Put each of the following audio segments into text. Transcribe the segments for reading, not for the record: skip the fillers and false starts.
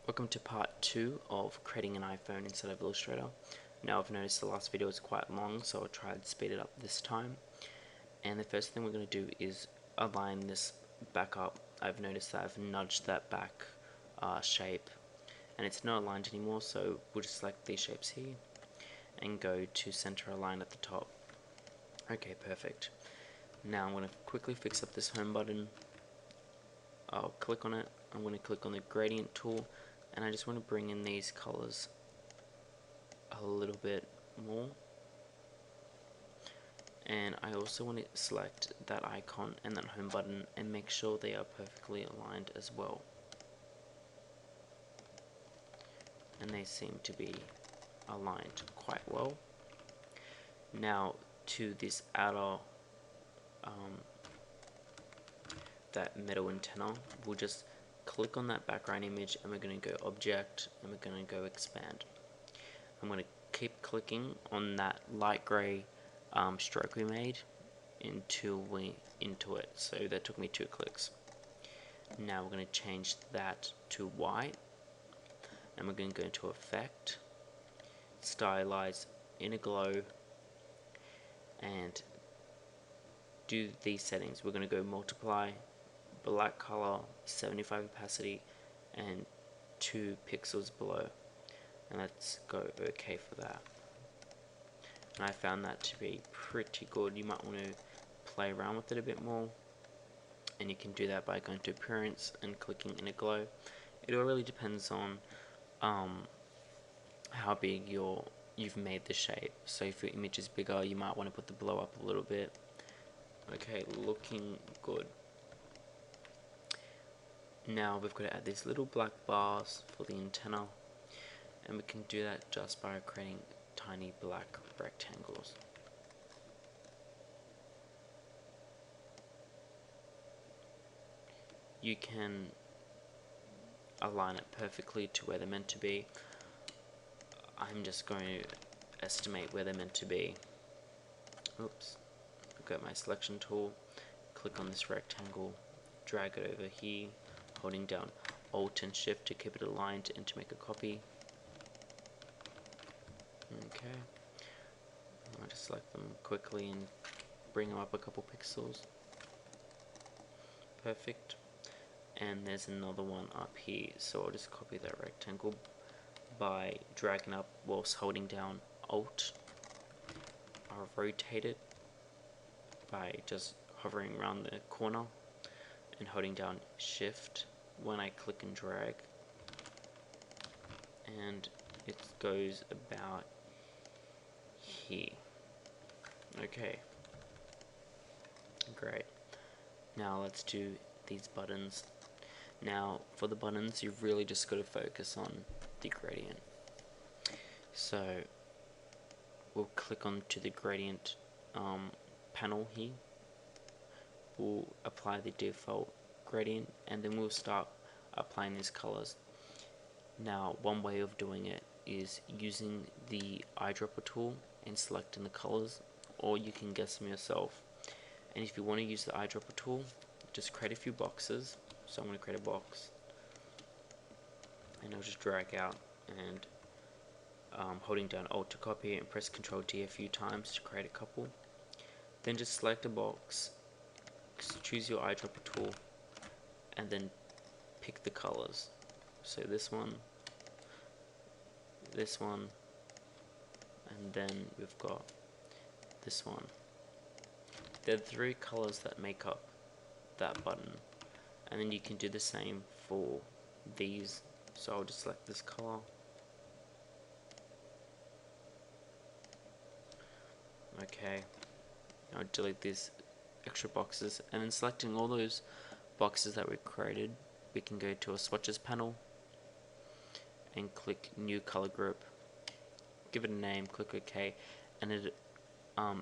Welcome to part 2 of creating an iPhone instead of Illustrator. Now I've noticed the last video was quite long, so I'll try to speed it up this time. And the first thing we're going to do is align this back up. I've noticed that I've nudged that back shape and it's not aligned anymore, so we'll just select these shapes here and go to center align at the top. Okay, perfect. Now I'm going to quickly fix up this home button. I'll click on it. I'm going to click on the gradient tool, and I just want to bring in these colors a little bit more. And I also want to select that icon and that home button and make sure they are perfectly aligned as well. And they seem to be aligned quite well. Now to this outer that metal antenna, we'll just click on that background image and we're going to go object and we're going to go expand. I'm going to keep clicking on that light grey stroke we made until we into it. So that took me 2 clicks. Now we're going to change that to white and we're going to go into effect, stylize, inner glow, and do these settings. We're going to go multiply, black color, 75 opacity, and 2 pixels below, and let's go OK for that. And I found that to be pretty good. You might want to play around with it a bit more, and you can do that by going to appearance and clicking inner glow. It all really depends on how big you've made the shape. So if your image is bigger, you might want to put the blow up a little bit. Okay, looking good. Now we've got to add these little black bars for the antenna, and we can do that just by creating tiny black rectangles. You can align it perfectly to where they're meant to be. I'm just going to estimate where they're meant to be. Oops. I've got my selection tool, click on this rectangle, drag it over here, holding down Alt and Shift to keep it aligned and to make a copy. Okay, I'll just select them quickly and bring them up a couple pixels. Perfect. And there's another one up here, so I'll just copy that rectangle by dragging up whilst holding down Alt. I'll rotate it by just hovering around the corner and holding down Shift when I click and drag, and it goes about here. Okay, great. Now let's do these buttons. Now for the buttons, you've really just got to focus on the gradient. So we'll click onto the gradient panel here. We'll apply the default gradient and then we'll start applying these colors. Now one way of doing it is using the eyedropper tool and selecting the colors, or you can guess them yourself. And if you want to use the eyedropper tool, just create a few boxes. So I'm going to create a box and I'll just drag out and holding down Alt to copy and press Ctrl D a few times to create a couple. Then just select a box, choose your eyedropper tool, and then pick the colors. So this one, and then we've got this one. There are 3 colors that make up that button, and then you can do the same for these. So I'll just select this color. Okay, I'll delete these extra boxes, and then selecting all those boxes that we created, we can go to a swatches panel and click new color group, give it a name, click OK, and it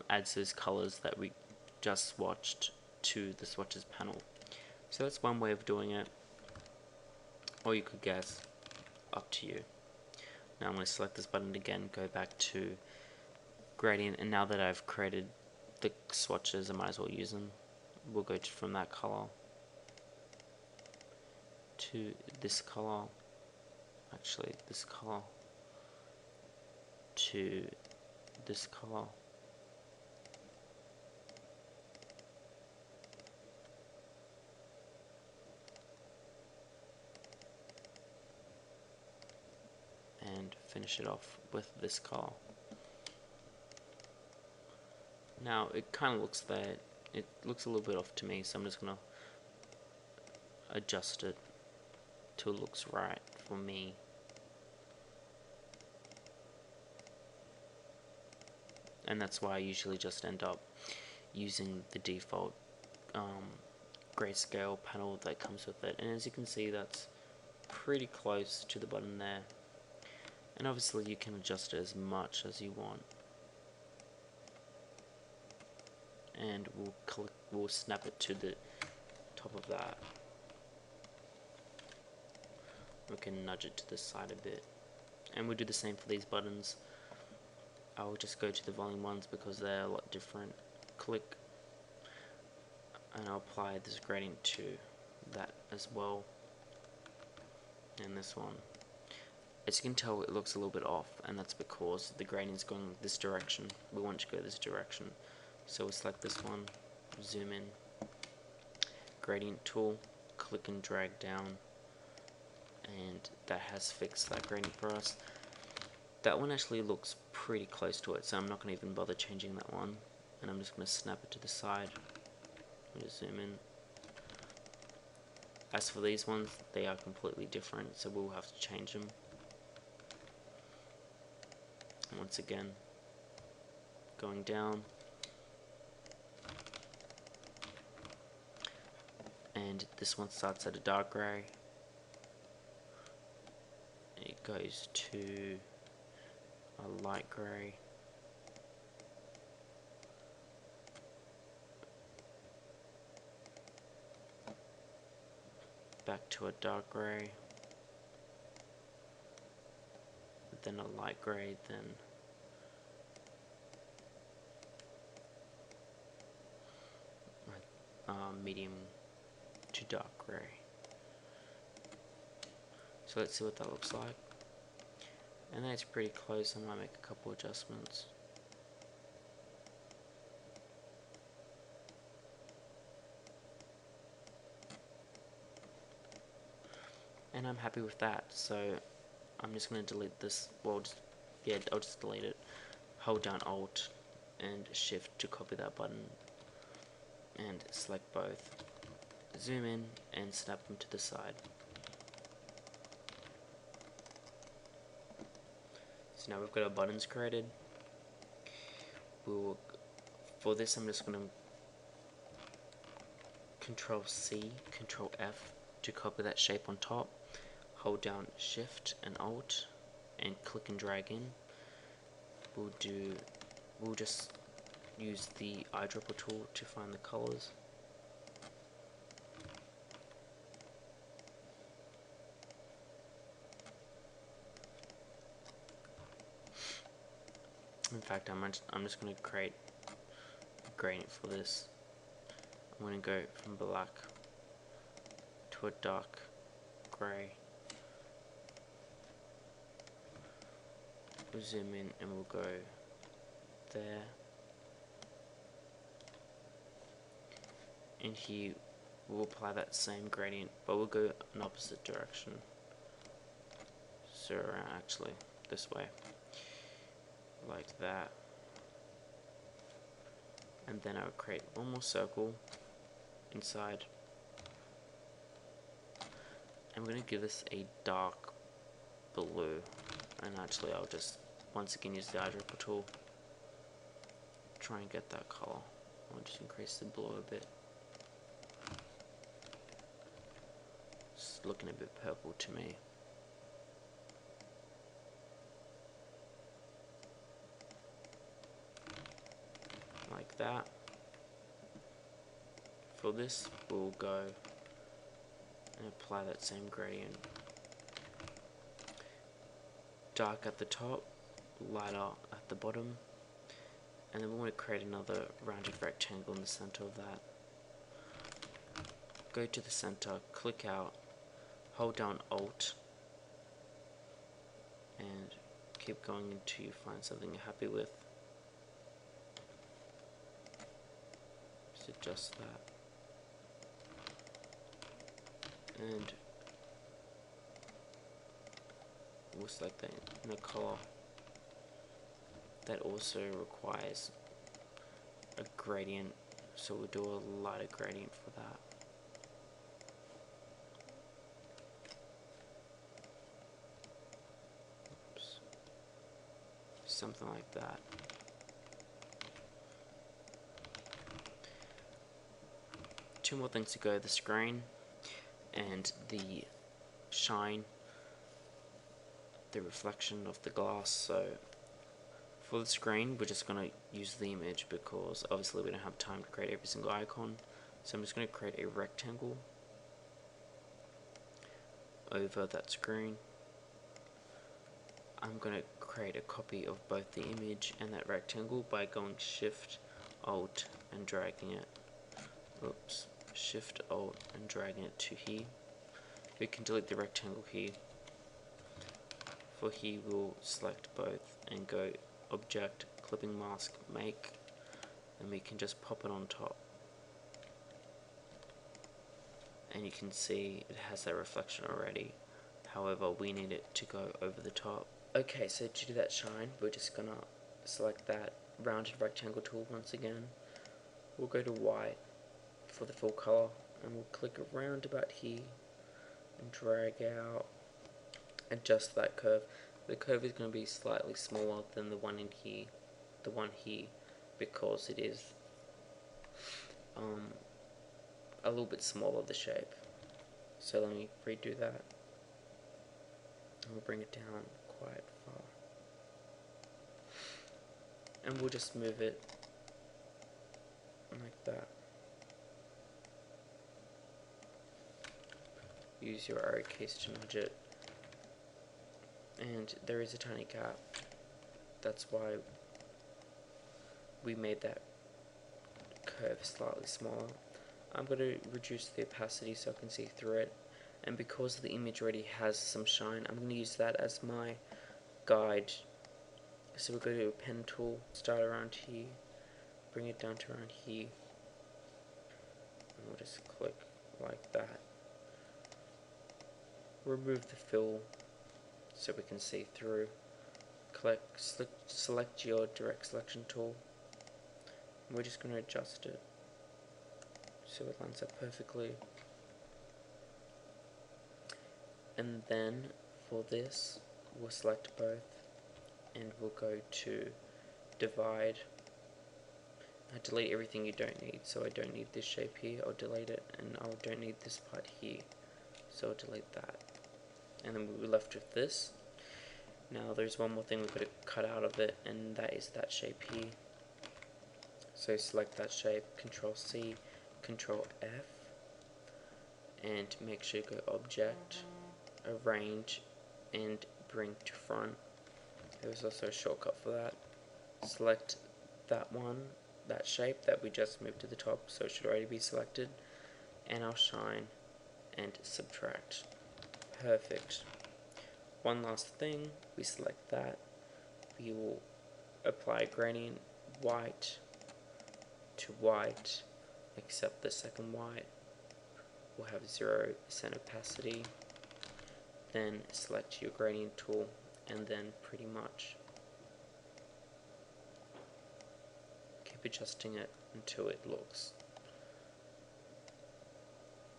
adds those colors that we just swatched to the swatches panel. So that's one way of doing it, or you could guess, up to you. Now I'm going to select this button again, go back to gradient, and now that I've created the swatches, I might as well use them. We'll go from that color to this color, actually this color to this color. And finish it off with this color. Now it kind of looks that it looks a little bit off to me, so I'm just gonna adjust it till it looks right for me. And that's why I usually just end up using the default grayscale panel that comes with it. And as you can see, that's pretty close to the button there. And obviously you can adjust it as much as you want. And we'll snap it to the top of that. We can nudge it to the side a bit. And we'll do the same for these buttons. I'll just go to the volume ones because they're a lot different. Click, and I'll apply this gradient to that as well. And this one. As you can tell, it looks a little bit off, and that's because the gradient's going this direction. We want it to go this direction. So we'll select this one, zoom in, gradient tool, click and drag down, and that has fixed that gradient for us. That one actually looks pretty close to it, so I'm not going to even bother changing that one. And I'm just going to snap it to the side. Just zoom in. As for these ones, they are completely different, so we'll have to change them. Once again, going down. And this one starts at a dark grey. It goes to a light grey. Back to a dark grey. Then a light grey, then medium to dark grey. So let's see what that looks like. And that's pretty close. I might make a couple adjustments. And I'm happy with that, so I'm just going to delete this. Well, I'll just delete it. Hold down Alt and Shift to copy that button, and select both. Zoom in and snap them to the side. So now we've got our buttons created. For this, I'm just going to Control C, Control F to copy that shape on top. Hold down Shift and Alt and click and drag in. We'll just use the eyedropper tool to find the colors. In fact, I'm just going to create a gradient for this. I'm going to go from black to a dark grey. We'll zoom in and we'll go there. And here we'll apply that same gradient, but we'll go an opposite direction. So actually this way. Like that. And then I would create one more circle inside. I'm going to give this a dark blue, and actually I'll just once again use the eyedropper tool, try and get that color. I'll just increase the blue a bit. It's looking a bit purple to me. Like that. For this, we'll go and apply that same gradient. Dark at the top, lighter at the bottom, and then we want to create another rounded rectangle in the center of that. Go to the center, click out, hold down Alt, and keep going until you find something you're happy with. Just adjust that, and we'll select that in a color. That also requires a gradient, so we'll do a lighter gradient for that. Oops. Something like that. Two more things to go: the screen and the shine, the reflection of the glass. So for the screen, we're just going to use the image because obviously we don't have time to create every single icon. So I'm just going to create a rectangle over that screen. I'm going to create a copy of both the image and that rectangle by going Shift, Alt and dragging it. Oops. Shift, Alt and dragging it to here. We can delete the rectangle here. For here we'll select both and go Object, Clipping Mask, Make, and we can just pop it on top. And you can see it has that reflection already. However, we need it to go over the top. Okay, so to do that shine, we're just gonna select that rounded rectangle tool once again. We'll go to white for the full color, and we'll click around about here and drag out, adjust that curve. The curve is going to be slightly smaller than the one in here, because it is a little bit smaller, the shape. So let me redo that. We'll bring it down quite far, and we'll just move it like that. Use your arrow keys to nudge it, and there is a tiny gap. That's why we made that curve slightly smaller. I'm going to reduce the opacity so I can see through it, and because the image already has some shine, I'm going to use that as my guide. So we'll go to a pen tool, start around here, bring it down to around here, and we'll just click like that. Remove the fill so we can see through. Select your direct selection tool. We're just going to adjust it so it lines up perfectly. And then for this, we'll select both and we'll go to divide. I delete everything you don't need, so I don't need this shape here, I'll delete it, and I don't need this part here, so I'll delete that. And then we're left with this. Now there's one more thing we've got to cut out of it, and that is that shape here. So select that shape, Control C, Control F, and make sure you go Object, Arrange, and Bring to Front. There's also a shortcut for that. Select that one, that shape that we just moved to the top, so it should already be selected, and I'll shine and subtract. Perfect. One last thing, we select that, we will apply gradient white to white, except the second white will have 0% opacity. Then select your gradient tool, and then pretty much keep adjusting it until it looks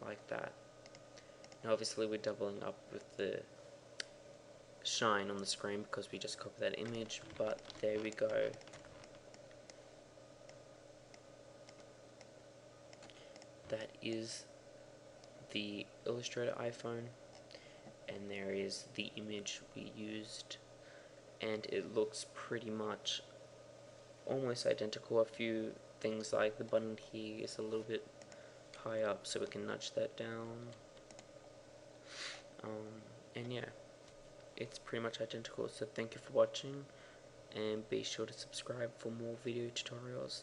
like that. Now obviously we're doubling up with the shine on the screen because we just copied that image, but there we go. That is the Illustrator iPhone, and there is the image we used, and it looks pretty much almost identical. A few things like the button here is a little bit high up, so we can nudge that down. And yeah, it's pretty much identical. So thank you for watching, and be sure to subscribe for more video tutorials.